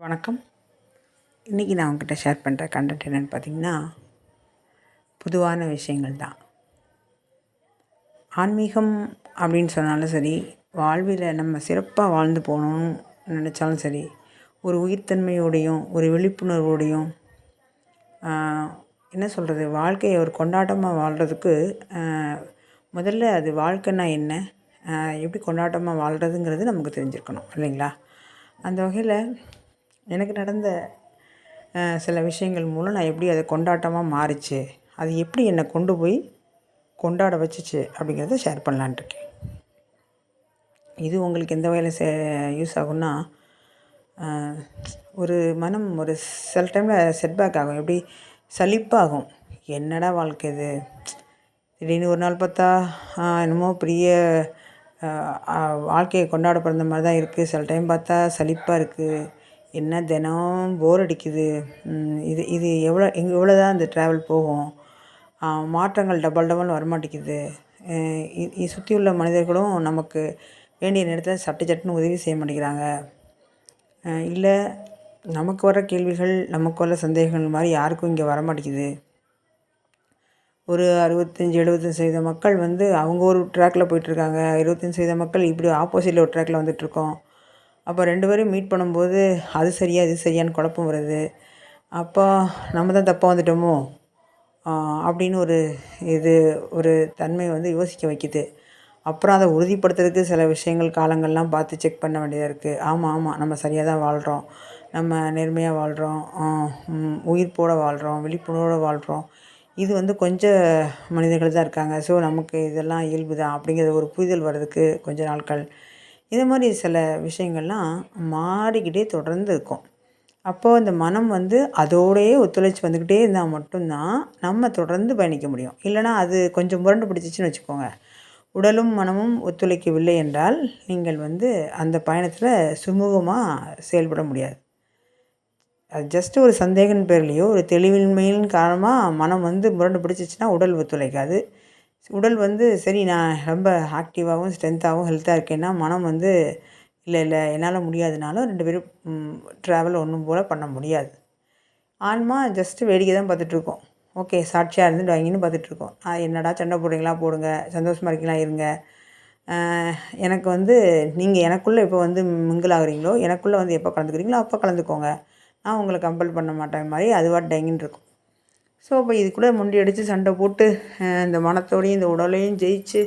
வணக்கம். இன்றைக்கி நான் உங்ககிட்ட ஷேர் பண்ணுற கண்டென்ட் என்னென்னு பார்த்திங்கன்னா, பொதுவான விஷயங்கள் தான். ஆன்மீகம் அப்படின்னு சொன்னாலும் சரி, வாழ்வில் நம்ம சிறப்பாக வாழ்ந்து போகணும்னு நினச்சாலும் சரி, ஒரு உயிர்த்தன்மையோடையும் ஒரு விழிப்புணர்வோடையும் என்ன சொல்கிறது, வாழ்க்கையை ஒரு கொண்டாட்டமாக வாழ்கிறதுக்கு முதல்ல அது வாழ்க்கைன்னா என்ன, எப்படி கொண்டாட்டமாக வாழ்கிறதுங்கிறது நமக்கு தெரிஞ்சிருக்கணும் இல்லைங்களா? அந்த வகையில் எனக்கு நடந்த சில விஷயங்கள் மூலம் நான் எப்படி அதை கொண்டாட்டமாக மாறிச்சு, அது எப்படி என்னை கொண்டு போய் கொண்டாட வச்சுச்சு அப்படிங்கிறத ஷேர் பண்ணலான்ட்ருக்கேன். இது உங்களுக்கு எந்த வகையில் யூஸ் ஆகும்னா, ஒரு மனம் ஒரு சில டைமில் செட்பேக் ஆகும், எப்படி சலிப்பாகும். என்னடா வாழ்க்கை இது, திடீர்னு ஒரு நாள் பார்த்தா என்னமோ பெரிய வாழ்க்கையை கொண்டாட பிறந்த மாதிரி தான் இருக்குது. சில டைம் பார்த்தா சலிப்பாக இருக்குது. என்ன தினம் போர் அடிக்குது, இது இது எவ்வளோ தான் இந்த ட்ராவல் போகும், மாற்றங்கள் டபுள்னு வரமாட்டேங்குது. சுற்றி உள்ள மனிதர்களும் நமக்கு வேண்டிய நேரத்தில் சட்டுன்னு உதவி செய்ய மாட்டேங்கிறாங்க. இல்லை, நமக்கு வர கேள்விகள் நமக்கு வர சந்தேகங்கள் மாதிரி யாருக்கும் இங்கே வரமாட்டேங்குது. ஒரு 65-70% மக்கள் அவங்க ஒரு ட்ராக்கில் போயிட்டுருக்காங்க. 25% மக்கள் இப்படி ஆப்போசிட்டில் ஒரு ட்ராக்கில் வந்துட்டுருக்கோம். அப்போ 2 பேரும் மீட் பண்ணும்போது அது சரியா இது சரியான்னு குழப்பம் வருது. அப்போ நம்ம தான் தப்பாக வந்துட்டோமோ அப்படின்னு ஒரு தன்மை யோசிக்க வைக்குது. அப்புறம் அதை உறுதிப்படுத்துறதுக்கு சில விஷயங்கள் காலங்கள்லாம் பார்த்து செக் பண்ண வேண்டியதாக இருக்குது. ஆமாம் நம்ம சரியாக தான் வாழ்கிறோம், நம்ம நேர்மையாக வாழ்கிறோம், உயிர்ப்போடு வாழ்கிறோம், விழிப்புணர்வோடு வாழ்கிறோம். இது கொஞ்சம் மனிதர்கள் தான் இருக்காங்க. ஸோ நமக்கு இதெல்லாம் இயல்பு தான் அப்படிங்கிற ஒரு புரிதல் வர்றதுக்கு கொஞ்சம் நாட்கள். இது மாதிரி சில விஷயங்கள்லாம் மாறிக்கிட்டே தொடர்ந்து இருக்கும். அப்போது அந்த மனம் அதோடையே ஒத்துழைச்சி வந்துக்கிட்டே இருந்தால் மட்டும்தான் நம்ம தொடர்ந்து பயணிக்க முடியும். இல்லைனா அது கொஞ்சம் முரண்டு பிடிச்சிச்சின்னு வச்சுக்கோங்க, உடலும் மனமும் ஒத்துழைக்கவில்லை என்றால் நீங்கள் அந்த பயணத்தில் சுமூகமாக செயல்பட முடியாது. அது ஜஸ்ட்டு ஒரு சந்தேகன் பேர்லேயோ ஒரு தெளிவின்மையின் காரணமாக மனம் முரண்டு பிடிச்சிச்சின்னா உடல் ஒத்துழைக்காது. உடல் சரி நான் ரொம்ப ஆக்டிவாகவும் ஸ்ட்ரென்த்தாகவும் ஹெல்த்தாக இருக்கேன்னா, மனம் இல்லை என்னால் முடியாதுனாலும் 2 பேரும் ட்ராவல் ஒன்றும் போல் பண்ண முடியாது. ஆன்மா ஜஸ்ட்டு வேடிக்கை தான் பார்த்துட்ருக்கோம். ஓகே, சாட்சியாக இருந்துட்டு வாங்கின்னு பார்த்துட்ருக்கோம். என்னடா சண்டை போடுறீங்களா போடுங்க, சந்தோஷமாக இருக்கீங்களா இருங்க. எனக்கு நீங்கள் எனக்குள்ளே எப்போ மிங்கிள் ஆகுறீங்களோ, எனக்குள்ளே எப்போ கலந்துக்கிறீங்களோ அப்போ கலந்துக்கோங்க, நான் உங்களை கம்பல் பண்ண மாட்டேன் மாதிரி அதுவாக டங்கின்னு இருக்கும். ஸோ அப்போ இதுக்குள்ளே முண்டி அடித்து சண்டை போட்டு இந்த மனத்தோடையும் இந்த உடலையும் ஜெயிச்சு,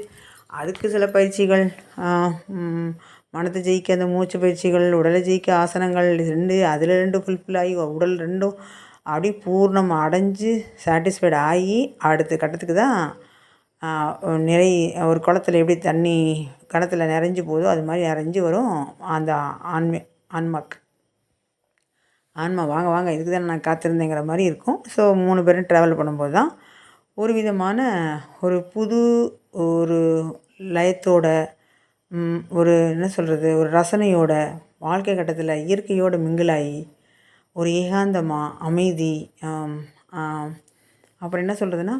அதுக்கு சில பயிற்சிகள், மனத்தை ஜெயிக்க அந்த மூச்சு பயிற்சிகள், உடலை ஜெயிக்க ஆசனங்கள், அதில் 2 ஃபுல்ஃபில் ஆகி உடல் 2ம் அப்படி பூர்ணம் அடைஞ்சு சாட்டிஸ்ஃபைடு ஆகி அடுத்த கட்டத்துக்கு தான் ஒரு குளத்துல எப்படி தண்ணி கிணத்துல நிறைஞ்சு போதோ அது மாதிரி நிறைஞ்சு வரும் அந்த ஆன்மாக்கு. ஆன்மா வாங்க இதுக்கு தான் நான் காத்திருந்தேங்கிற மாதிரி இருக்கும். ஸோ 3 பேரும் ட்ராவல் பண்ணும்போது தான் ஒரு விதமான ஒரு புது ஒரு லயத்தோட, ஒரு என்ன சொல்கிறது, ஒரு ரசனையோட, வாழ்க்கை கட்டத்தில் இயற்கையோடு மிங்கிளாகி ஒரு ஏகாந்தமாக அமைதி, அப்புறம் என்ன சொல்கிறதுனா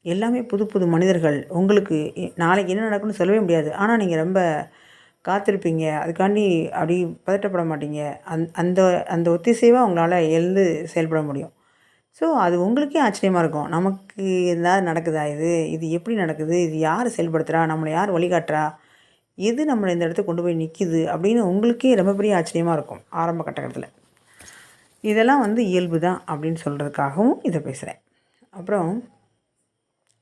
எல்லாமே புது புது மனிதர்கள். உங்களுக்கு நாளைக்கு என்ன நடக்கும்னு சொல்லவே முடியாது. ஆனால் நீங்கள் ரொம்ப காத்திருப்பீங்க, அதுக்காண்டி அப்படி பதட்டப்பட மாட்டீங்க. அந்த அந்த ஒத்திசைவாக உங்களால் எழுந்து செயல்பட முடியும். ஸோ அது உங்களுக்கே ஆச்சரியமாக இருக்கும், நமக்கு ஏதாவது நடக்குதா, இது எப்படி நடக்குது, இது யார் செயல்படுத்துகிறா, நம்மளை யார் வழிகாட்டுறா, எது நம்மளை இந்த இடத்துக்கு கொண்டு போய் நிற்கிது அப்படின்னு உங்களுக்கே ரொம்ப பெரிய ஆச்சரியமாக இருக்கும் ஆரம்ப கட்டத்தில். இதெல்லாம் இயல்பு தான் அப்படின்னு சொல்கிறதுக்காகவும் இதை பேசுகிறேன். அப்புறம்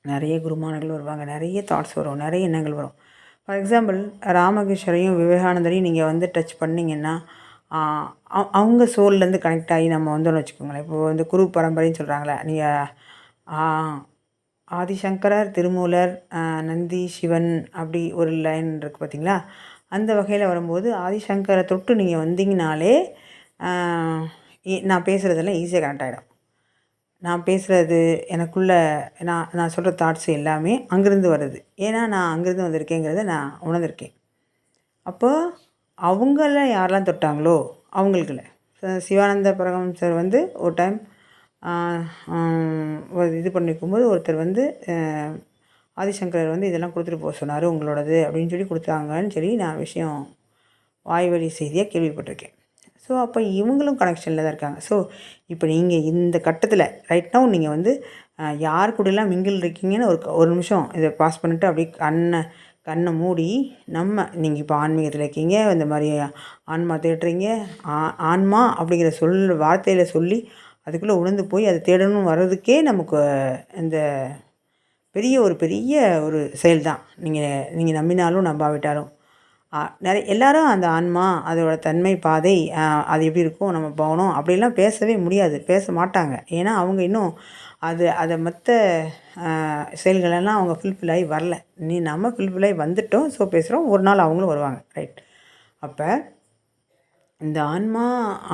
நிறைய குருமானர்கள் வருவாங்க, நிறைய தாட்ஸ் வரும், நிறைய எண்ணங்கள் வரும். ஃபார் எக்ஸாம்பிள், ராமகிருஷ்ணரையும் விவேகானந்தரையும் நீங்கள் டச் பண்ணிங்கன்னா அவங்க சோல்லேருந்து கனெக்ட் ஆகி நம்ம வந்தோம்னு வச்சுக்கோங்களேன். இப்போது குரு பரம்பரைன்னு சொல்கிறாங்களே, நீங்கள் ஆதிசங்கரர், திருமூலர், நந்தி, சிவன் அப்படி ஒரு லைன் இருக்குது பார்த்தீங்களா? அந்த வகையில் வரும்போது ஆதிசங்கரை தொட்டு நீங்கள் வந்தீங்கனாலே நான் பேசுகிறதெல்லாம் ஈஸியாக கனெக்ட் ஆகிடும். நான் பேசுகிறது எனக்குள்ளே நான் சொல்கிற தாட்ஸ் எல்லாமே அங்கேருந்து வருது. ஏன்னா நான் அங்கேருந்து வந்திருக்கேங்கிறத நான் உணர்ந்திருக்கேன். அப்போது அவங்கள யாரெல்லாம் தொட்டாங்களோ அவங்களுக்குல சிவானந்த பரமஹம்சர் ஒரு டைம் இது பண்ணிக்கும்போது ஒருத்தர் ஆதிசங்கரர் இதெல்லாம் கொடுத்துட்டு போக சொன்னார் உங்களோடது அப்படின்னு சொல்லி கொடுத்தாங்கன்னு சொல்லி நான் விஷயம் வாய் வழி செய்தியாக கேள்விப்பட்டிருக்கேன். ஸோ அப்போ இவங்களும் கனெக்ஷனில் தான் இருக்காங்க. ஸோ இப்போ நீங்கள் இந்த கட்டத்தில் ரைட் நவ் நீங்கள் வந்து யார் கூடலாம் மிங்கிள் இருக்கீங்கன்னு ஒரு நிமிஷம் இதை பாஸ் பண்ணிவிட்டு அப்படியே கண்ணை மூடி நீங்கள் இப்போ ஆன்மீகத்தில் இருக்கீங்க, இந்த மாதிரி ஆன்மா தேடுறீங்க. ஆன்மா அப்படிங்கிற வார்த்தையில் சொல்லி அதுக்குள்ளே உணர்ந்து போய் அதை தேடணும்னு வர்றதுக்கே நமக்கு இந்த பெரிய ஒரு செயல் தான். நீங்கள் நம்பினாலும் நம்பாவிட்டாலும் எல்லாரும் அந்த ஆன்மா அதோட தன்மை பாதை அது எப்படி இருக்கும், நம்ம போகணும் அப்படிலாம் பேசவே முடியாது, பேச மாட்டாங்க. ஏன்னா அவங்க இன்னும் அதை மற்ற செயல்களெல்லாம் அவங்க ஃபில்ஃபில் ஆகி வரல. நம்ம ஃபில்ஃபில் ஆகி வந்துட்டோம். ஸோ பேசுகிறோம், ஒரு நாள் அவங்களும் வருவாங்க. ரைட். அப்போ இந்த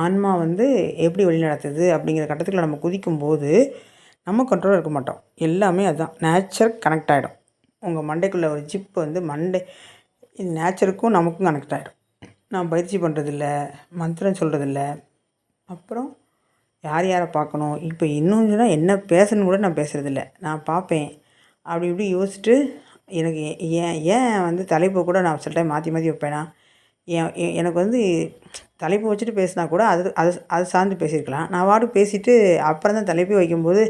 ஆன்மா வந்து எப்படி வழி நடத்துது அப்படிங்கிற கட்டத்துக்குள்ள நம்ம குதிக்கும்போது நம்ம கண்ட்ரோலாக இருக்க மாட்டோம். எல்லாமே அதுதான் நேச்சர் கனெக்ட் ஆகிடும். உங்கள் மண்டைக்குள்ளே ஒரு ஜிப் வந்து நேச்சருக்கும் நமக்கும் கனெக்ட் ஆகிடும். நான் பயிற்சி பண்ணுறதில்ல, மந்திரம் சொல்கிறதில்ல, அப்புறம் யாரை பார்க்கணும், இப்போ இன்னும் சொன்னால் என்ன பேசணுன்னு கூட நான் பேசுகிறதில்ல. நான் பார்ப்பேன், அப்படி இப்படி யோசிச்சுட்டு எனக்கு ஏன் வந்து தலைப்பை கூட நான் சில டைம் மாற்றி வைப்பேனா, எனக்கு வந்து தலைப்பு வச்சுட்டு பேசினா கூட அது சார்ந்து பேசியிருக்கலாம். நான் பாட்டுக்கு பேசிவிட்டு அப்புறம் தான் தலைப்பே வைக்கும்போது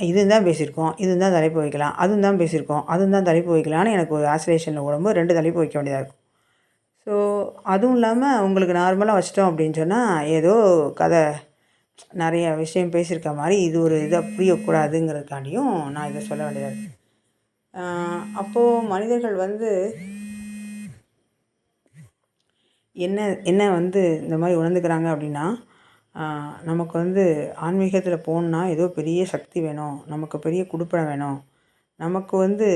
இதுவும் தான் பேசியிருக்கோம், இதுவும் தான் தலைப்பு வைக்கலாம், அதுவும் தான் பேசியிருக்கோம், அதுவும் தான் தலைப்பு வைக்கலான்னு எனக்கு ஒரு ஆசிலேஷனில் ஓடும்போது 2 தலைப்பு வைக்க வேண்டியதாக இருக்கும். ஸோ அதுவும் இல்லாமல் உங்களுக்கு நார்மலாக வச்சிட்டோம் அப்படின்னு சொன்னால் ஏதோ கதை நிறைய விஷயம் பேசியிருக்க மாதிரி இது ஒரு இதாக புரியக்கூடாதுங்கிறதுக்காண்டியும் நான் இதை சொல்ல வேண்டியதாக இருக்குது. அப்போது மனிதர்கள் வந்து என்ன வந்து இந்த மாதிரி உணர்ந்துக்கிறாங்க அப்படின்னா, நமக்கு வந்து ஆன்மீகத்தில் போகணுன்னா ஏதோ பெரிய சக்தி வேணும், நமக்கு பெரிய குடுப்பினை வேணும், நமக்கு வந்து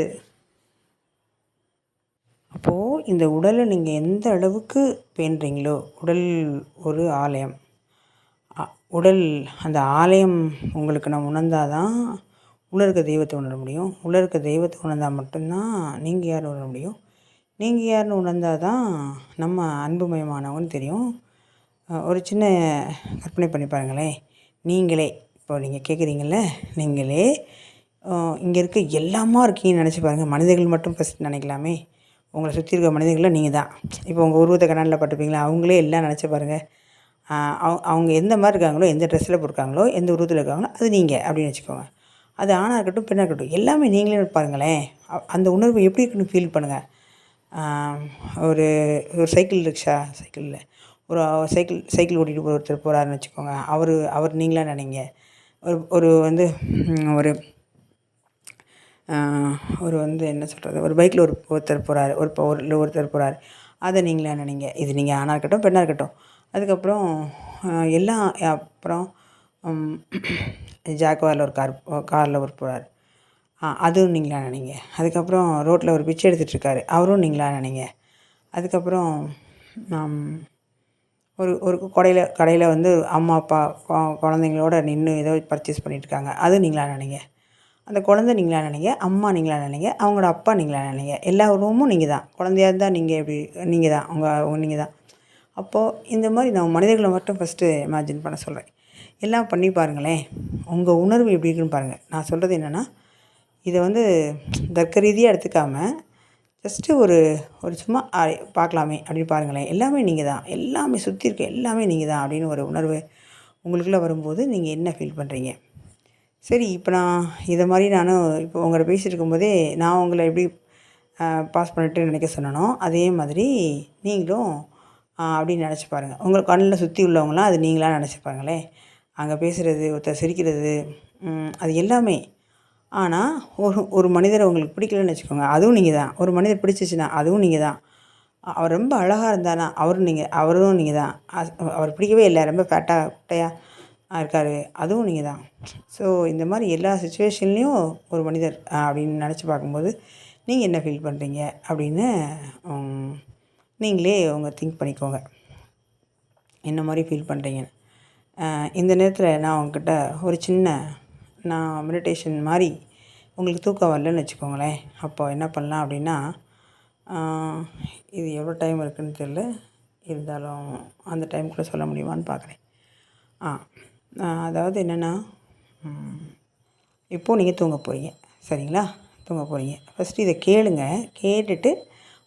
அப்போது இந்த உடலை நீங்கள் எந்த அளவுக்கு பேணுறீங்களோ, உடல் ஒரு ஆலயம், உடல் அந்த ஆலயம் உங்களுக்கு நம்ம உணர்ந்தால் தான் உள்ள இருக்க தெய்வத்தை உணர முடியும். உள்ள இருக்க தெய்வத்தை உணர்ந்தால் மட்டும்தான் நீங்கள் யாருன்னு உணர முடியும். நீங்கள் யாருன்னு உணர்ந்தால் தான் நம்ம அன்புமயமானவங்கன்னு தெரியும். ஒரு சின்ன கற்பனை பண்ணி பாருங்களேன். நீங்களே இப்போ நீங்கள் கேட்குறீங்கள, நீங்களே இங்கே இருக்க எல்லாமா இருக்கீங்கன்னு நினச்சி பாருங்கள். மனிதர்கள் மட்டும் ஃபஸ்ட் நினைக்கலாமே. உங்களை சுற்றி இருக்க மனிதர்களில் நீங்கள் தான். இப்போ உங்கள் உருவத்தை கண்ணாடியில் பட்டுப்பீங்களா, அவங்களே எல்லாம் நினச்சி பாருங்கள். அவங்க எந்த மாதிரி இருக்காங்களோ, எந்த ட்ரெஸ்ஸில் போட்டிருக்காங்களோ, எந்த உருவத்தில் இருக்காங்களோ அது நீங்கள் அப்படின்னு வச்சுக்கோங்க. அது ஆணாக இருக்கட்டும் பெண்ணாக இருக்கட்டும் எல்லாமே நீங்களே பாருங்களேன். அந்த உணர்வு எப்படி இருக்குன்னு ஃபீல் பண்ணுங்கள். ஒரு சைக்கிள் ரிக்ஷா சைக்கிளில் ஒரு சைக்கிள் ஓட்டிகிட்டு ஒருத்தர் போகிறாருன்னு வச்சுக்கோங்க. அவர் நீங்களாக நினைங்க. ஒரு வந்து ஒரு வந்து என்ன சொல்கிறது, ஒரு பைக்கில் ஒருத்தர் போகிறாரு, ஒருத்தர் போகிறாரு, அதை நீங்களாக நினைங்க. இது நீங்கள் ஆணாக இருக்கட்டும் பெண்ணாக இருக்கட்டும். அதுக்கப்புறம் எல்லாம் அப்புறம் ஜாக்குவாரில் ஒரு காரில் ஒரு போகிறார், அதுவும் நீங்களாக நினைங்க. அதுக்கப்புறம் ரோட்டில் ஒரு பிச்சை எடுத்துகிட்ருக்காரு, அவரும் நீங்களாக நினைங்க. அதுக்கப்புறம் ஒரு கடையில் வந்து அம்மா அப்பா குழந்தைங்களோட நின்று ஏதோ பர்ச்சேஸ் பண்ணிகிட்ருக்காங்க, அதுவும் நீங்களாக நினைங்க. அந்த குழந்தை நீங்களாக நினைங்க, அம்மா நீங்களாக நினைங்க, அவங்களோட அப்பா நீங்களாக நினைங்க. எல்லா உருவமும் நீங்கள் தான். குழந்தையாக இருந்தால் நீங்கள் எப்படி நீங்கள் தான், நீங்கள் தான். அப்போது இந்த மாதிரி நான் மனிதர்களை மட்டும் ஃபஸ்ட்டு இமேஜின் பண்ண சொல்கிறேன். எல்லாம் பண்ணி பாருங்களேன், உங்கள் உணர்வு எப்படி இருக்குன்னு பாருங்கள். நான் சொல்கிறது என்னென்னா, இதை வந்து தர்க்க ரீதியாக எடுத்துக்காமல் ஜஸ்ட்டு ஒரு சும்மா பார்க்கலாமே அப்படின்னு பாருங்களேன். எல்லாமே நீங்கள் தான், எல்லாமே சுற்றி இருக்க எல்லாமே நீங்கள் தான் அப்படின்னு ஒரு உணர்வு உங்களுக்குள்ளே வரும்போது நீங்கள் என்ன ஃபீல் பண்ணுறீங்க? சரி, இப்போ நான் இதை மாதிரி நானும் இப்போ உங்கள்கிட்ட பேசிகிட்டு இருக்கும்போதே நான் உங்களை எப்படி பாஸ் பண்ணிட்டு நினைக்க சொன்னனோ அதே மாதிரி நீங்களும் அப்படின்னு நினச்சி பாருங்கள். உங்கள் கண்ணில் சுற்றி உள்ளவங்களாம் அது நீங்களாக நினச்சி பாருங்களேன். அங்கே பேசுகிறது, ஒருத்தர் சிரிக்கிறது, அது எல்லாமே. ஆனால் ஒரு மனிதரை உங்களுக்கு பிடிக்கலன்னு வச்சுக்கோங்க, அதுவும் நீங்கள் தான். ஒரு மனிதர் பிடிச்சிச்சின்னா அதுவும் நீங்கள் தான். அவர் ரொம்ப அழகாக இருந்தானா அவரும் நீங்கள் தான். அவர் பிடிக்கவே இல்லை, ரொம்ப ஃபேட்டாக குட்டையாக இருக்கார், அதுவும் நீங்கள் தான். ஸோ இந்த மாதிரி எல்லா சுச்சுவேஷன்லேயும் ஒரு மனிதர் அப்படின்னு நினச்சி பார்க்கும்போது நீங்கள் என்ன ஃபீல் பண்ணுறீங்க அப்படின்னு நீங்களே திங்க் பண்ணிக்கோங்க. என்ன மாதிரி ஃபீல் பண்ணுறீங்கன்னு. இந்த நேரத்தில் நான் உங்ககிட்ட ஒரு சின்ன மெடிடேஷன் மாதிரி, உங்களுக்கு தூக்கம் வரலன்னு வச்சுக்கோங்களேன். அப்போ என்ன பண்ணலாம் அப்படின்னா, இது எவ்வளோ டைம் இருக்குதுன்னு தெரியல, இருந்தாலும் அந்த டைமுக்குள்ளே சொல்ல முடியுமான்னு பார்க்குறேன். அதாவது என்னென்னா, இப்போது நீங்கள் தூங்க போகிறீங்க, சரிங்களா? தூங்க போகிறீங்க. ஃபஸ்ட்டு இதை கேட்டுட்டு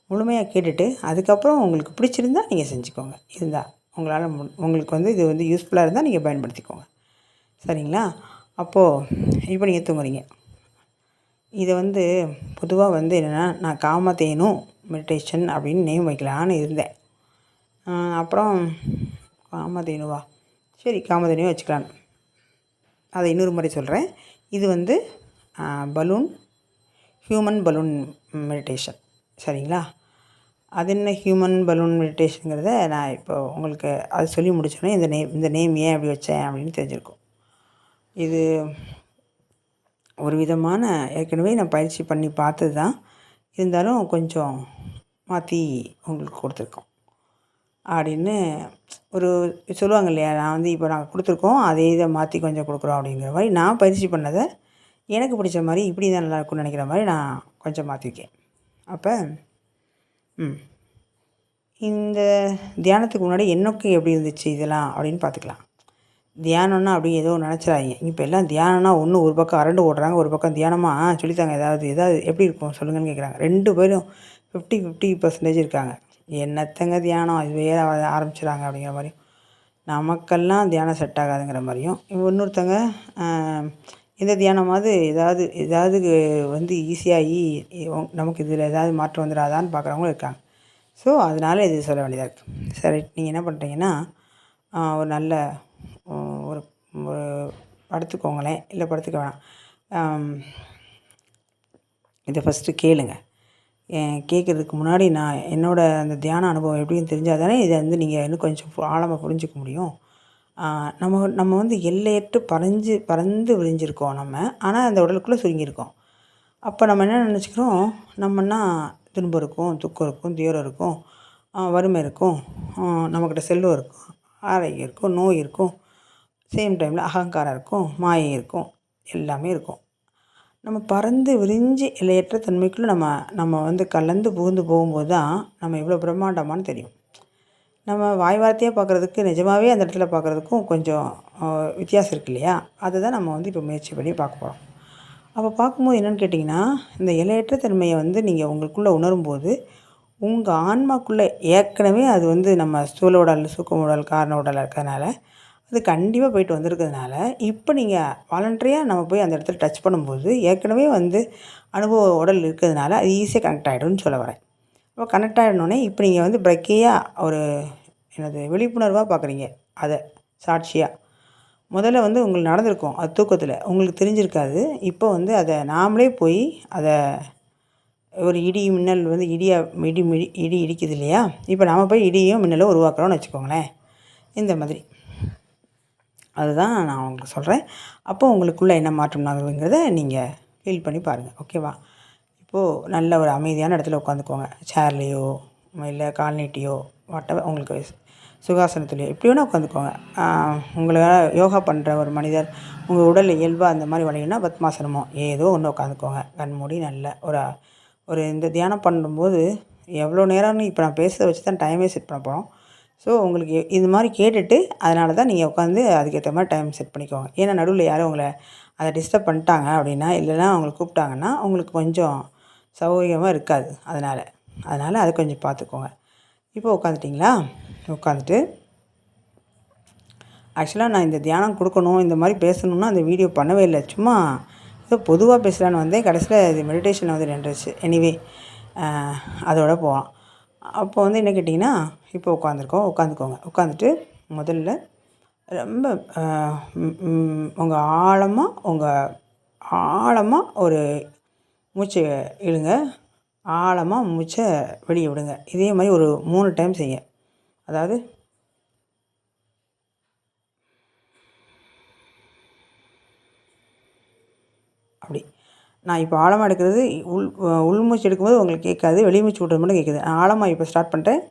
முழுமையாக கேட்டுட்டு அதுக்கப்புறம் உங்களுக்கு பிடிச்சிருந்தா நீங்கள் செஞ்சுக்கோங்க. இதுதான் உங்களால் உங்களுக்கு வந்து இது வந்து யூஸ்ஃபுல்லாக இருந்தால் நீங்கள் பயன்படுத்திக்கோங்க. சரிங்களா? அப்போது இப்போ நீங்கள் தூங்குறீங்க. இதை வந்து பொதுவாக வந்து என்னென்னா, நான் காமதேனு மெடிடேஷன் அப்படின்னு நேம் வைக்கலான்னு இருந்தேன். அப்புறம் காமதேனுவா, சரி காமதேனுவே வச்சுக்கலாம். அதை இன்னொரு முறை சொல்கிறேன். இது வந்து பலூன் ஹியூமன் பலூன் மெடிடேஷன். சரிங்களா? அது என்ன ஹியூமன் பலூன் மெடிடேஷனுங்கிறத நான் இப்போ உங்களுக்கு அது சொல்லி முடிச்சோன்னே இந்த நேம் ஏன் அப்படி வச்சேன் அப்படின்னு தெரிஞ்சிருக்கும். இது ஒரு விதமான ஏற்கனவே நான் பயிற்சி பண்ணி பார்த்தது தான். இருந்தாலும் கொஞ்சம் மாற்றி உங்களுக்கு கொடுத்துருக்கோம் அப்படின்னு ஒரு சொல்லுவாங்க இல்லையா, நான் வந்து இப்போ நாங்கள் கொடுத்துருக்கோம் அதே இதை மாற்றி கொஞ்சம் கொடுக்குறோம் அப்படிங்கிற மாதிரி நான் பயிற்சி பண்ணதை எனக்கு பிடிச்ச மாதிரி இப்படி தான் நல்லாயிருக்கும்னு நினைக்கிற மாதிரி நான் கொஞ்சம் மாற்றிருக்கேன். அப்போ இந்த தியானத்துக்கு முன்னாடி எனக்கு எப்படி இருந்துச்சு இதெல்லாம் அப்படின்னு பார்த்துக்கலாம். தியானம்னா அப்படி ஏதோ நினச்சிடாதீங்க. இப்போ எல்லாம் தியானம்னா ஒரு பக்கம் அரண்டு ஓடுறாங்க, ஒரு பக்கம் தியானமாக சொல்லித்தாங்க ஏதாவது எப்படி இருக்கும் சொல்லுங்கன்னு கேட்குறாங்க. 2 பேரும் 50% இருக்காங்க. என்னத்தங்க தியானம் அது வேறு ஆரம்பிச்சிடாங்க அப்படிங்கிற மாதிரியும், நமக்கெல்லாம் தியானம் செட் ஆகாதுங்கிற மாதிரியும், இன்னொருத்தங்க இந்த தியானமாவது ஏதாவது வந்து ஈஸியாகி நமக்கு இதில் ஏதாவது மாற்றம் வந்துடாதான்னு பார்க்குறவங்களும் இருக்காங்க. ஸோ அதனால் இது சொல்ல வேண்டியதாக இருக்குது. சரி, நீங்கள் என்ன பண்ணுறீங்கன்னா, ஒரு நல்ல ஒரு ஒரு படுத்துக்கோங்களேன், இல்லை படுத்துக்க வேணாம். இதை ஃபஸ்ட்டு கேளுங்க. கேட்குறதுக்கு முன்னாடி நான் என்னோடய அந்த தியான அனுபவம் எப்படின்னு தெரிஞ்சால் தானே இதை வந்து நீங்கள் இன்னும் கொஞ்சம் ஆழமாக புரிஞ்சிக்க முடியும். நம்ம வந்து எல்லையற்று பறந்து விரிஞ்சிருக்கோம் நம்ம. ஆனால் அந்த உடலுக்குள்ளே சுருங்கியிருக்கோம். அப்போ நம்ம என்ன நினச்சிக்கிறோம், நம்மன்னா துன்பம் இருக்கும், துக்கம் இருக்கும், துயரம் இருக்கும், வறுமை இருக்கும், நம்மக்கிட்ட செல்வம் இருக்கும், ஆரோக்கியம் இருக்கும், நோய் இருக்கும், சேம் டைமில் அகங்காரம் இருக்கும், மாயை இருக்கும், எல்லாமே இருக்கும். நம்ம பறந்து விரிஞ்சு எல்லையற்ற தன்மைக்குள்ளே நம்ம வந்து கலந்து புகுந்து போகும்போது தான் நம்ம இவ்வளோ பிரம்மாண்டமானு தெரியும். நம்ம வாய் வார்த்தையாக பார்க்குறதுக்கு நிஜமாகவே அந்த இடத்துல பார்க்குறதுக்கும் கொஞ்சம் வித்தியாசம் இருக்குது இல்லையா? அதை தான் நம்ம வந்து இப்போ முயற்சி பண்ணி பார்க்க போகிறோம். அப்போ பார்க்கும்போது என்னென்னு கேட்டிங்கன்னா, இந்த எல்லையற்ற தன்மையை வந்து நீங்கள் உங்களுக்குள்ளே உணரும்போது உங்கள் ஆன்மாக்குள்ளே ஏற்கனவே அது வந்து நம்ம ஸ்தூல உடல், சூக்கும உடல், காரண உடலாக இருக்கிறதுனால அது கண்டிப்பாக போயிட்டு வந்திருக்கிறதுனால, இப்போ நீங்கள் வாலண்டரியாக நம்ம போய் அந்த இடத்துல டச் பண்ணும்போது ஏற்கனவே வந்து அனுபவ உடல் இருக்கிறதுனால அது ஈஸியாக கனெக்ட் ஆகிடும்னு சொல்ல வரேன். இப்போ கனெக்ட் ஆகிடனோடனே இப்போ நீங்கள் வந்து பிரக்கையாக ஒரு விழிப்புணர்வாக பார்க்குறீங்க. அதை சாட்சியாக முதல்ல வந்து உங்களுக்கு நடந்திருக்கும், அது தூக்கத்தில் உங்களுக்கு தெரிஞ்சிருக்காது. இப்போ வந்து அதை நாமளே போய் அதை ஒரு இடி மின்னல் வந்து இடி இடிக்குது இல்லையா? இப்போ நாம் போய் இடியும் மின்னலும் உருவாக்குறோம்னு வச்சுக்கோங்களேன். இந்த மாதிரி அதுதான் நான் உங்களுக்கு சொல்கிறேன். அப்போ உங்களுக்குள்ளே என்ன மாற்றம் ஆகுதுங்கிறத நீங்கள் ஃபீல் பண்ணி பாருங்கள். ஓகேவா? இப்போது நல்ல ஒரு அமைதியான இடத்துல உட்காந்துக்கோங்க. சேர்லேயோ இல்லை கால் நீட்டியோ வாட்டவர் உங்களுக்கு சுகாசனத்துலையோ எப்படி வேணால் உட்காந்துக்கோங்க. உங்களால் யோகா பண்ணுற ஒரு மனிதர் உங்கள் உடல் இயல்பாக அந்த மாதிரி வளையுன்னா பத்மாசனமோ ஏதோ ஒன்று உட்காந்துக்கோங்க. கண் மூடி நல்ல ஒரு இந்த தியானம் பண்ணும்போது எவ்வளோ நேரம்னு இப்போ நான் பேசுகிறத வச்சு தான் டைமே செட் பண்ண போகிறோம். ஸோ உங்களுக்கு இது மாதிரி கேட்டுட்டு அதனால தான் நீங்கள் உட்காந்து அதுக்கேற்ற மாதிரி டைம் செட் பண்ணிக்கோங்க. ஏன்னா நடுவில் யாரும் உங்களை அதை டிஸ்டர்ப் பண்ணிட்டாங்க அப்படின்னா, இல்லைன்னா அவங்களை கூப்பிட்டாங்கன்னா உங்களுக்கு கொஞ்சம் சௌகரியமாக இருக்காது. அதனால் அதை கொஞ்சம் பார்த்துக்கோங்க. இப்போ உட்காந்துட்டிங்களா? உட்காந்துட்டு ஆக்சுவலாக நான் இந்த தியானம் கொடுக்கணும், இந்த மாதிரி பேசணுன்னா அந்த வீடியோ பண்ணவே இல்லை. சும்மா ஏதோ பொதுவாக பேசலான்னு வந்தேன். கடைசியில் இது மெடிடேஷனில் வந்து நின்றுச்சு. எனிவே அதோட போகலாம். அப்போ வந்து என்ன கேட்டிங்கன்னா, இப்போ உட்காந்துக்கோங்க. உட்காந்துட்டு முதல்ல ரொம்ப ஆழமாக ஒரு மூச்சை இழுங்க. ஆழமாக மூச்சை வெளியே விடுங்க. இதே மாதிரி ஒரு 3 டைம் செய்ய. அதாவது அப்படி நான் இப்போ ஆழமாக எடுக்கிறது உள்மூச்சு எடுக்கும்போது உங்களுக்கு கேட்காது, வெளிமூச்சு விட்றது மட்டும் கேட்குது. நான் ஆழமாக இப்போ ஸ்டார்ட் பண்ணுறேன்.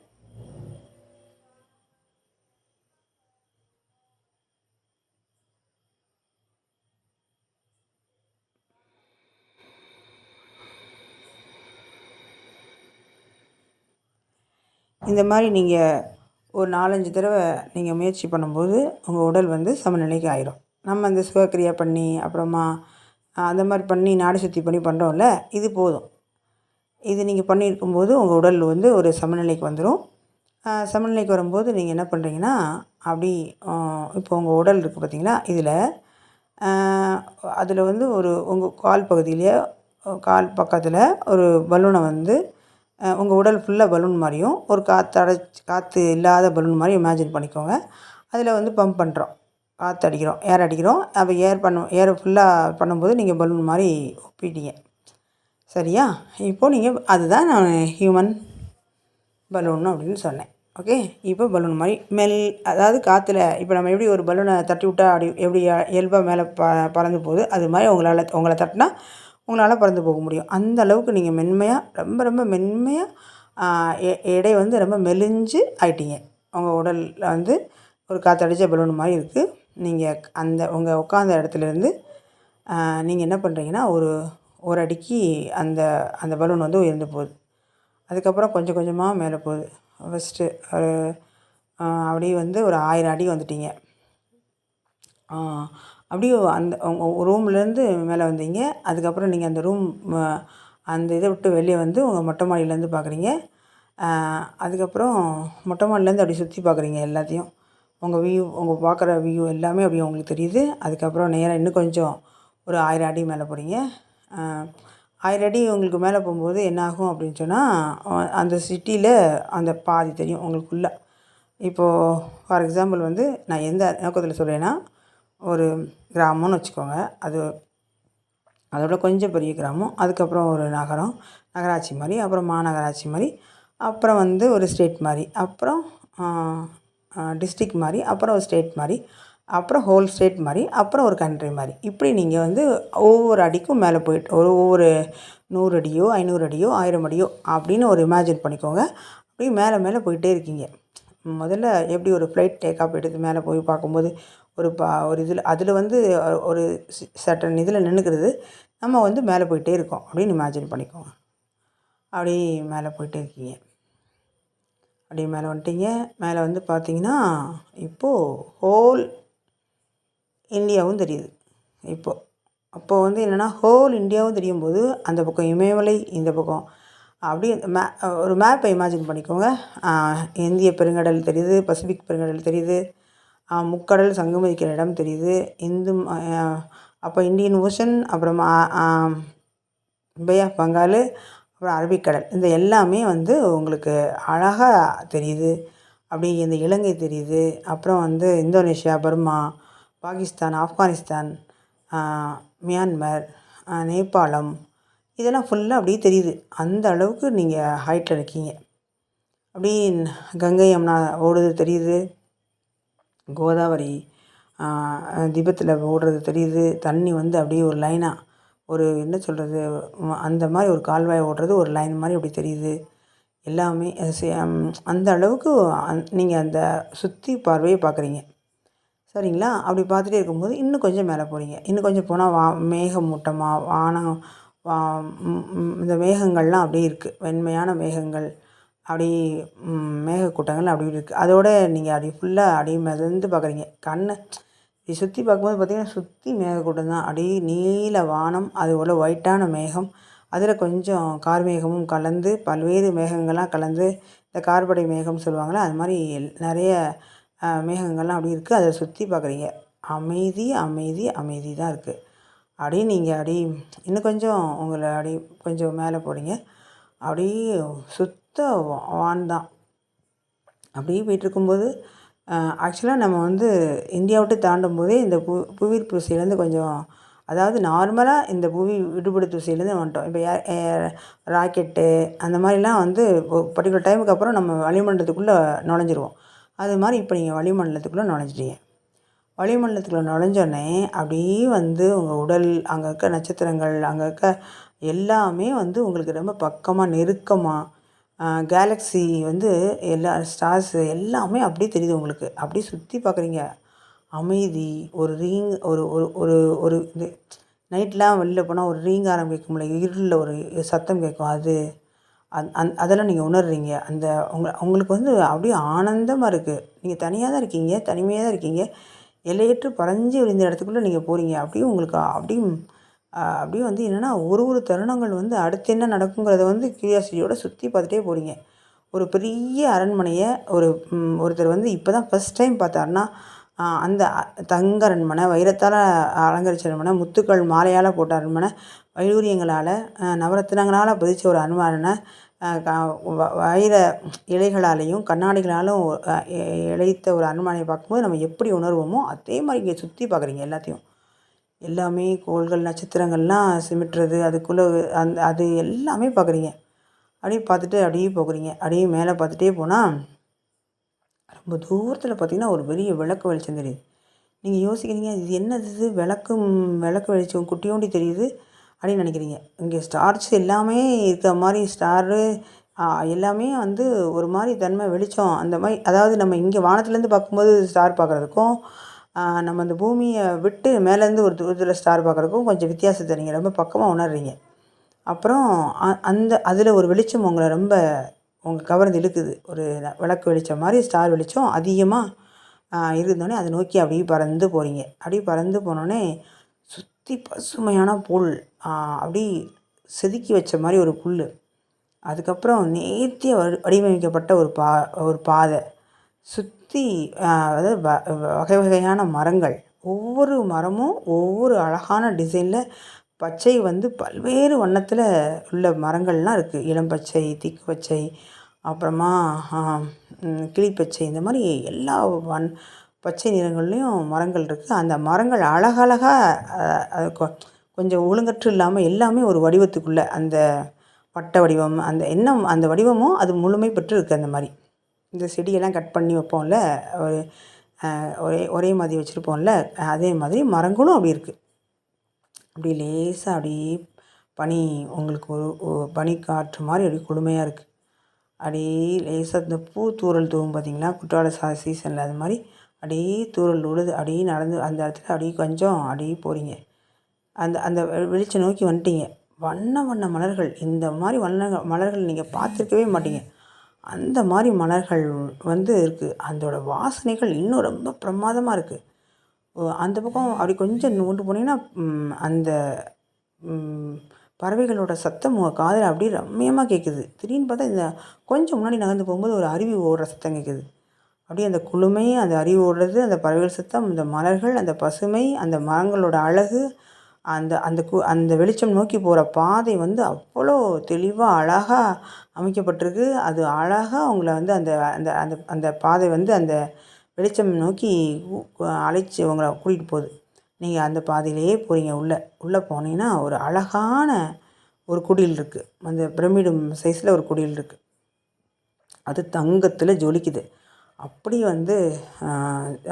இந்த மாதிரி நீங்கள் ஒரு 4-5 தடவை நீங்கள் முயற்சி பண்ணும்போது உங்கள் உடல் வந்து சமநிலைக்கு ஆயிடும். நம்ம அந்த சுகக்கிரியா பண்ணி அப்புறமா அந்த மாதிரி பண்ணி நாடி சுத்தி பண்ணி பண்ணுறோம்ல, இது போதும். இது நீங்கள் பண்ணியிருக்கும்போது உங்கள் உடல் வந்து ஒரு சமநிலைக்கு வந்துடும். சமநிலைக்கு வரும்போது நீங்கள் என்ன பண்ணுறீங்கன்னா, அப்படி இப்போ உங்கள் உடல் இருக்குது பார்த்தீங்களா, இதில் அதில் வந்து ஒரு உங்கள் கால் பகுதியிலேயே கால் பக்கத்தில் ஒரு பலூனை வந்து உங்கள் உடல் ஃபுல்லாக பலூன் மாதிரியும் ஒரு காற்று இல்லாத பலூன் மாதிரி இமேஜின் பண்ணிக்கோங்க. அதில் வந்து பம்ப் பண்ணுறோம், காற்று அடிக்கிறோம், ஏர் அடிக்கிறோம். அப்போ ஏர் ஃபுல்லாக பண்ணும்போது நீங்கள் பலூன் மாதிரி ஒப்பிட்டீங்க. சரியா? இப்போது நீங்கள் அதுதான் நான் ஹியூமன் பலூன் அப்படின்னு சொன்னேன். ஓகே. இப்போ பலூன் மாதிரி அதாவது காற்றுல இப்போ நம்ம எப்படி ஒரு பலூனை தட்டி விட்டா அப்படி எப்படி இயல்பாக மேலே பறந்து போகுது, அது மாதிரி உங்களை தட்டினா உங்களால் பறந்து போக முடியும். அந்த அளவுக்கு நீங்கள் மென்மையாக ரொம்ப ரொம்ப மென்மையாக எடை வந்து ரொம்ப மெலிஞ்சு ஆயிட்டீங்க. உங்கள் உடலில் வந்து ஒரு காற்றடிச்ச பலூன் மாதிரி இருக்குது. நீங்கள் உங்கள் உட்காந்த இடத்துலேருந்து நீங்கள் என்ன பண்ணுறீங்கன்னா, ஒரு அடிக்கு அந்த அந்த பலூன் வந்து உயர்ந்து போகுது. அதுக்கப்புறம் கொஞ்சம் கொஞ்சமாக மேலே போகுது. ஃபஸ்ட்டு அப்படியே வந்து ஒரு 1000 அடி வந்துட்டீங்க. அப்படியே அந்த உங்கள் ரூம்லேருந்து மேலே வந்தீங்க. அதுக்கப்புறம் நீங்கள் அந்த இதை விட்டு வெளியே வந்து உங்கள் மொட்டை மாடியிலேருந்து பார்க்குறீங்க. அதுக்கப்புறம் மொட்டை மாடிலேருந்து அப்படி சுற்றி பார்க்குறீங்க எல்லாத்தையும். உங்கள் பார்க்குற வியூ எல்லாமே அப்படியே உங்களுக்கு தெரியுது. அதுக்கப்புறம் நேராக இன்னும் கொஞ்சம் ஒரு 1000 அடி மேலே போகிறீங்க. 1000 அடி உங்களுக்கு மேலே போகும்போது என்னாகும் அப்படின்னு சொன்னால், அந்த சிட்டியில் அந்த பாதி தெரியும் உங்களுக்குள்ளே. இப்போது ஃபார் எக்ஸாம்பிள் வந்து நான் எந்த நோக்கத்தில் சொல்கிறேன்னா, ஒரு கிராமம்னு வச்சுக்கோங்க. அதோட கொஞ்சம் பெரிய கிராமம். அதுக்கப்புறம் ஒரு நகராட்சி மாதிரி, அப்புறம் மாநகராட்சி மாதிரி, அப்புறம் வந்து ஒரு ஸ்டேட் மாதிரி, அப்புறம் டிஸ்ட்ரிக்ட் மாதிரி, அப்புறம் ஒரு ஸ்டேட் மாதிரி, அப்புறம் ஹோல் ஸ்டேட் மாதிரி, அப்புறம் ஒரு கண்ட்ரி மாதிரி. இப்படி நீங்கள் வந்து ஒவ்வொரு அடிக்கும் மேலே போயிட்டு ஒவ்வொரு 100 அடியோ 500 அடியோ 1000 அடியோ அப்படின்னு ஒரு இமேஜின் பண்ணிக்கோங்க. அப்படியே மேலே மேலே போயிட்டே இருக்கீங்க. முதல்ல எப்படி ஒரு ஃப்ளைட் டேக் ஆஃப் எடுத்து மேலே போய் பார்க்கும்போது ஒரு அதில் வந்து ஒரு சர்டன் இதில் நின்றுக்கிறது. நம்ம வந்து மேலே போயிட்டே இருக்கோம் அப்படின்னு இமேஜின் பண்ணிக்கோங்க. அப்படி மேலே போயிட்டே இருக்கீங்க. அப்படியே மேலே வந்துட்டீங்க. மேலே வந்து பார்த்தீங்கன்னா, இப்போது ஹோல் இந்தியாவும் தெரியுது. அப்போது வந்து என்னென்னா, ஹோல் இந்தியாவும் தெரியும்போது அந்த பக்கம் இமயமலை, இந்த பக்கம் அப்படியே ஒரு மேப்பை இமேஜின் பண்ணிக்கோங்க. இந்திய பெருங்கடல் தெரியுது, பசிபிக் பெருங்கடல் தெரியுது, முக்கடல் சங்கமிக்கிற இடம் தெரியுது, அப்போ இந்தியன் ஓஷன், அப்புறமா பே ஆஃப் பெங்கால், அப்புறம் அரபிக்கடல், இந்த எல்லாமே வந்து உங்களுக்கு அழகாக தெரியுது. அப்படி இந்த இலங்கை தெரியுது. அப்புறம் வந்து Indonesia, Burma, Pakistan, Afghanistan, Myanmar, நேபாளம், இதெல்லாம் ஃபுல்லாக அப்படியே தெரியுது. அந்த அளவுக்கு நீங்கள் ஹைட்டில் இருக்கீங்க. அப்படி கங்கை யமுனா ஓடுறது தெரியுது. கோதாவரி தீபத்தில் ஓடுறது தெரியுது. தண்ணி வந்து அப்படியே ஒரு லைனாக ஒரு என்ன சொல்கிறது, அந்த மாதிரி ஒரு கால்வாய் ஓடுறது ஒரு லைன் மாதிரி அப்படி தெரியுது. எல்லாமே அந்த அளவுக்கு நீங்கள் அந்த சுற்றி பார்வையை பார்க்குறீங்க. சரிங்களா? அப்படி பார்த்துட்டே இருக்கும்போது இன்னும் கொஞ்சம் மேலே போகிறீங்க. இன்னும் கொஞ்சம் போனால் மேகமூட்டமாக வானம் இந்த மேகங்கள்லாம் அப்படியே இருக்குது. வெண்மையான மேகங்கள் அப்படி மேகக்கூட்டங்கள் அப்படி இருக்குது. அதோடு நீங்கள் அப்படி ஃபுல்லாக அப்படியே மிதந்து பார்க்குறீங்க. இப்படி சுற்றி பார்க்கும்போது பார்த்திங்கன்னா, சுற்றி மேகக்கூட்டம் தான். அப்படியே நீல வானம், அது போல் ஒயிட்டான மேகம், அதில் கொஞ்சம் கார்மேகமும் கலந்து, பல்வேறு மேகங்கள்லாம் கலந்து, இந்த கார்படை மேகம்னு சொல்லுவாங்கள்ல, அது மாதிரி நிறைய மேகங்கள்லாம் அப்படி இருக்குது. அதை சுற்றி பார்க்குறீங்க. அமைதி அமைதி அமைதி தான் இருக்குது. அப்படியே நீங்கள் அப்படியே இன்னும் கொஞ்சம் உங்களை அப்படியே கொஞ்சம் மேலே போகிறீங்க. அப்படியே சுத்த வான் தான். அப்படியே போயிட்டுருக்கும்போது ஆக்சுவலாக நம்ம வந்து இந்தியா விட்டு தாண்டும் போதே இந்த புவியீர்ப்பு விசையிலேருந்து கொஞ்சம், அதாவது நார்மலாக இந்த புவி விடுபடு திசையிலேருந்து வந்துட்டோம். இப்போ ராக்கெட்டு அந்த மாதிரிலாம் வந்து ஒரு பர்டிகுலர் டைமுக்கு அப்புறம் நம்ம வளிமண்டலத்துக்குள்ளே நுழைஞ்சிருவோம். அது மாதிரி இப்போ நீங்கள் வளிமண்டலத்துக்குள்ளே நுழைஞ்சிட்டீங்க. வளிமண்டலத்துக்குள்ளே நுழைஞ்சோடனே அப்படியே வந்து உங்கள் உடல், அங்கே இருக்க நட்சத்திரங்கள், அங்கே இருக்க எல்லாமே வந்து உங்களுக்கு ரொம்ப பக்கமாக நெருக்கமாக, கேலக்ஸி வந்து எல்லா ஸ்டார்ஸு எல்லாமே அப்படியே தெரியுது உங்களுக்கு. அப்படியே சுற்றி பார்க்குறீங்க. அமைதி, ஒரு ஒரு ஒரு ஒரு ஒரு இது நைட்லாம் வெளில போனால் ஒரு ரீங்காரம் கேட்கும்ல, இருளில் ஒரு சத்தம் கேட்கும், அதெல்லாம் நீங்கள் உணர்றீங்க. உங்களுக்கு வந்து அப்படியே ஆனந்தமாக இருக்குது. நீங்கள் தனியாக தான் இருக்கீங்க, தனிமையாக தான் இருக்கீங்க. எல்லையற்று பறஞ்சு விரிந்த இடத்துக்குள்ளே நீங்கள் போகிறீங்க. அப்படியே உங்களுக்கு அப்படியே வந்து என்னென்னா, ஒரு தருணங்கள் வந்து அடுத்து என்ன நடக்குங்கிறத வந்து கியூரியாசிட்டியோடு சுற்றி பார்த்துட்டே போகிறீங்க. ஒரு பெரிய அரண்மனையை ஒருத்தர் வந்து இப்போ தான் ஃபஸ்ட் டைம் பார்த்தாருன்னா, அந்த தங்க அரண்மனை, வைரத்தால் அலங்கரிச்ச அரண்மனை, முத்துக்கள் மாலையால் போட்ட அரண்மனை, வைடூரியங்களால் நவரத்தினங்களால் பதிச்ச ஒரு அரண்மனை, க வைர இலைகளாலேயும் கண்ணாடிகளாலும் இழைத்த ஒரு அரண்மனையை பார்க்கும்போது நம்ம எப்படி உணர்வோமோ அதே மாதிரி இங்கே சுற்றி பார்க்குறீங்க எல்லாத்தையும். எல்லாமே கோள்கள், நட்சத்திரங்கள்லாம் சிமிட்டுறது, அதுக்குள்ளே அது எல்லாமே பார்க்குறீங்க. அப்படியே பார்த்துட்டு அப்படியே போகிறீங்க. அப்படியே மேலே பார்த்துட்டே போனால் ரொம்ப தூரத்தில் பார்த்தீங்கன்னா ஒரு பெரிய விளக்கு வெளிச்சம் தெரியுது. நீங்கள் யோசிக்கிறீங்க, இது என்னது இது விளக்கு வெளிச்சம் குட்டியோண்டி தெரியுது அப்படின்னு நினைக்கிறீங்க. இங்கே ஸ்டார்ஸ் எல்லாமே இருக்கிற மாதிரி ஸ்டாரு எல்லாமே வந்து ஒரு மாதிரி தன்மை வெளிச்சம் அந்த மாதிரி. அதாவது நம்ம இங்கே வானத்துலேருந்து பார்க்கும்போது ஸ்டார் பார்க்குறதுக்கும், நம்ம அந்த பூமியை விட்டு மேலேருந்து ஒரு தூரத்தில் ஸ்டார் பார்க்குறதுக்கும் கொஞ்சம் வித்தியாசத்தை நீங்கள் ரொம்ப பக்கமாக உணர்றீங்க. அப்புறம் அதில் ஒரு வெளிச்சம் உங்களை ரொம்ப கவர்ந்து இழுக்குது. ஒரு விளக்கு வெளிச்சம் மாதிரி ஸ்டார் வெளிச்சம் அதிகமாக இருந்தோடனே அதை நோக்கி அப்படியே பறந்து போகிறீங்க. அப்படியே பறந்து போனோடனே சுற்றி பசுமையான புல், அப்படி செதுக்கி வச்ச மாதிரி ஒரு புல், அதுக்கப்புறம் நேர்த்தியாக வடிவமைக்கப்பட்ட ஒரு பாதை, சுற்றி அதாவது வகை வகையான மரங்கள், ஒவ்வொரு மரமும் ஒவ்வொரு அழகான டிசைனில் பச்சை வந்து பல்வேறு வண்ணத்தில் உள்ள மரங்கள்லாம் இருக்குது. இளம் பச்சை, திக்கு பச்சை, அப்புறமா கிளிப்பச்சை, இந்த மாதிரி எல்லா பச்சை நிறங்கள்லேயும் மரங்கள் இருக்குது. அந்த மரங்கள் அழகழகாக கொஞ்சம் ஒழுங்கற்று இல்லாமல் எல்லாமே ஒரு வடிவத்துக்குள்ளே அந்த வட்ட வடிவம், அந்த வடிவமும் அது முழுமை பெற்று இருக்குது. அந்த மாதிரி இந்த செடியெல்லாம் கட் பண்ணி வைப்போம்ல, ஒரே மாதிரி வச்சுருப்போம்ல, அதே மாதிரி மரங்களும் அப்படி இருக்குது. அப்படி லேசாக அப்படியே உங்களுக்கு ஒரு பனி காற்று மாதிரி அப்படியே குளுமையாக இருக்குது. அப்படியே லேசாக இந்த பூ தூறல் தூவும் பார்த்தீங்களா, குற்றால சீசனில் அது மாதிரி அப்படியே தூறல் விழுது. அப்படியே நடந்து அந்த இடத்துல அப்படியே கொஞ்சம் அப்படியே போகிறீங்க. அந்த வெளிச்சம் நோக்கி வந்துட்டீங்க. வண்ண வண்ண மலர்கள், இந்த மாதிரி மலர்கள் நீங்கள் பார்த்துருக்கவே மாட்டீங்க. அந்த மாதிரி மலர்கள் வந்து இருக்குது. அதோட வாசனைகள் இன்னும் ரொம்ப பிரமாதமாக இருக்குது. அந்த பக்கம் அப்படி கொஞ்சம் கொண்டு போனீங்கன்னா அந்த பறவைகளோட சத்தம் உங்கள் காதில் அப்படியே ரம்மியமாக கேட்குது. திடீர்னு பார்த்தா இந்த கொஞ்சம் முன்னாடி நகர்ந்து போகும்போது ஒரு அருவி ஓடுற சத்தம் கேட்குது. அப்படியே அந்த குளுமை, அந்த அருவி ஓடுறது, அந்த பறவைகள் சத்தம், அந்த மலர்கள், அந்த பசுமை, அந்த மரங்களோட அழகு, அந்த வெளிச்சம் நோக்கி போகிற பாதை வந்து அவ்வளோ தெளிவாக அழகாக அமைக்கப்பட்டிருக்கு. அது அழகாக உங்களை வந்து அந்த அந்த அந்த அந்த பாதை வந்து அந்த வெளிச்சம் நோக்கி அழைச்சி உங்களை கூட்டிகிட்டு போகுது. நீங்கள் அந்த பாதையிலேயே போகிறீங்க. உள்ளே போனீங்கன்னா ஒரு அழகான ஒரு குடில் இருக்குது. அந்த பிரமிடு சைஸில் ஒரு குடில் இருக்குது. அது தங்கத்தில் ஜொலிக்குது. அப்படி வந்து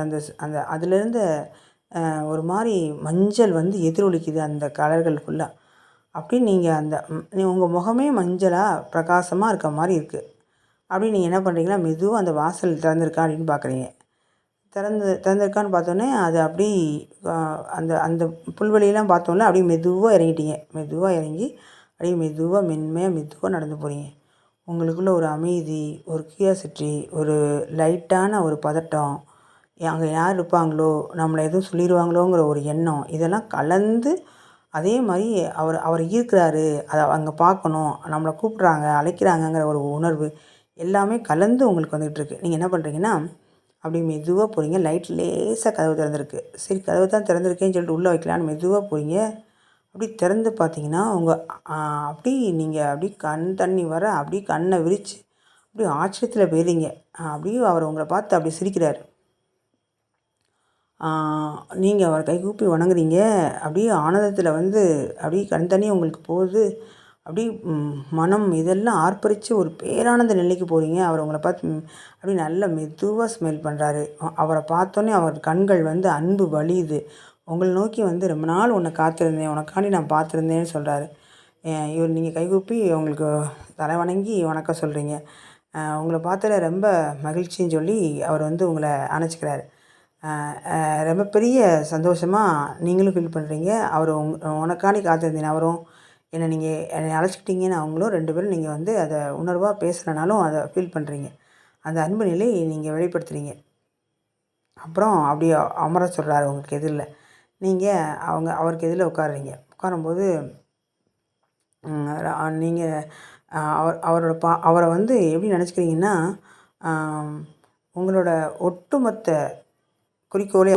அந்த அந்த அதுலேருந்து ஒரு மாதிரி மஞ்சள் வந்து எதிரொலிக்குது அந்த கலர்கள் ஃபுல்லாக. அப்படி நீங்கள் உங்கள் முகமே மஞ்சளாக பிரகாசமாக இருக்க மாதிரி இருக்குது. அப்படி நீங்கள் என்ன பண்ணுறீங்கன்னா, மெதுவாக அந்த வாசல் திறந்துருக்கா அப்படின்னு பார்க்குறீங்க. திறந்துருக்கான்னு பார்த்தோன்னே அது அப்படி அந்த அந்த புல்வெளியெல்லாம் பார்த்தோம்ல, அப்படியே மெதுவாக இறங்கிட்டீங்க. மெதுவாக இறங்கி அப்படியே மெதுவாக நடந்து போகிறீங்க. உங்களுக்குள்ள ஒரு அமைதி, ஒரு கியூரியாசிட்டி, ஒரு லைட்டான ஒரு பதட்டம், அங்கே யார் இருப்பாங்களோ, நம்மளை எதுவும் சொல்லிடுவாங்களோங்கிற ஒரு எண்ணம், இதெல்லாம் கலந்து அதே மாதிரி அவர் இருக்கிறாரு, அதை அங்கே பார்க்கணும், நம்மளை கூப்பிட்றாங்க, அழைக்கிறாங்கங்கிற ஒரு உணர்வு எல்லாமே கலந்து உங்களுக்கு வந்துகிட்ருக்கு. நீங்கள் என்ன பண்ணுறீங்கன்னா, அப்படி மெதுவாக போகிறீங்க. லைட் லேசாக கதவு திறந்துருக்கு. சரி, கதவு தான் திறந்துருக்கேன்னு சொல்லிட்டு உள்ளே வைக்கலான்னு மெதுவாக போகிறீங்க. அப்படி திறந்து பார்த்தீங்கன்னா அப்படி நீங்கள் அப்படி கண் தண்ணி வர அப்படியே கண்ணை விரித்து அப்படியே ஆச்சரியத்தில் போயிடுறீங்க. அப்படியே அவர் உங்களை பார்த்து அப்படி சிரிக்கிறார். நீங்கள் அவர் கைகூப்பி வணங்குறீங்க. அப்படியே ஆனந்தத்தில் வந்து அப்படியே கண் தண்ணி உங்களுக்கு போகுது. அப்படி மனம் இதெல்லாம் ஆர்ப்பரித்து ஒரு பேரானந்த நிலைக்கு போகிறீங்க. அவர் உங்களை பார்த்து அப்படியே நல்லா மெதுவாக ஸ்மெல் பண்ணுறாரு. அவரை பார்த்தோன்னே அவர் கண்கள் வந்து அன்பு வழியுது. உங்களை நோக்கி வந்து ரொம்ப நாள் உன்னை காத்திருந்தேன், உனக்காண்டி நான் பார்த்துருந்தேன்னு சொல்கிறாரு. இவர் நீங்கள் கைகூப்பி உங்களுக்கு தலை வணங்கி வணக்கம் சொல்கிறீங்க. உங்களை பார்த்ததில் ரொம்ப மகிழ்ச்சின்னு சொல்லி அவர் வந்து உங்களை அணைச்சிக்கிறாரு. ரொம்ப பெரிய சந்தோஷமாக நீங்களும் ஃபீல் பண்ணுறீங்க. அவர் உனக்காண்டி காத்திருந்தேன், அவரும் என்னை அழைச்சிக்கிட்டீங்கன்னு அவங்களும் 2 பேரும் நீங்கள் வந்து அதை உணர்வாக பேசுகிறனாலும் அதை ஃபீல் பண்ணுறீங்க. அந்த அன்பு நிலை நீங்கள் வெளிப்படுத்துகிறீங்க. அப்புறம் அப்படியே அமர சொல்கிறாரு உங்களுக்கு எதிரில். நீங்கள் அவருக்கு எதிரில் உட்காருறீங்க. உட்காரும்போது நீங்கள் அவரை வந்து எப்படி நினச்சிக்கிறீங்கன்னா உங்களோட ஒட்டுமொத்த குறிக்கோளே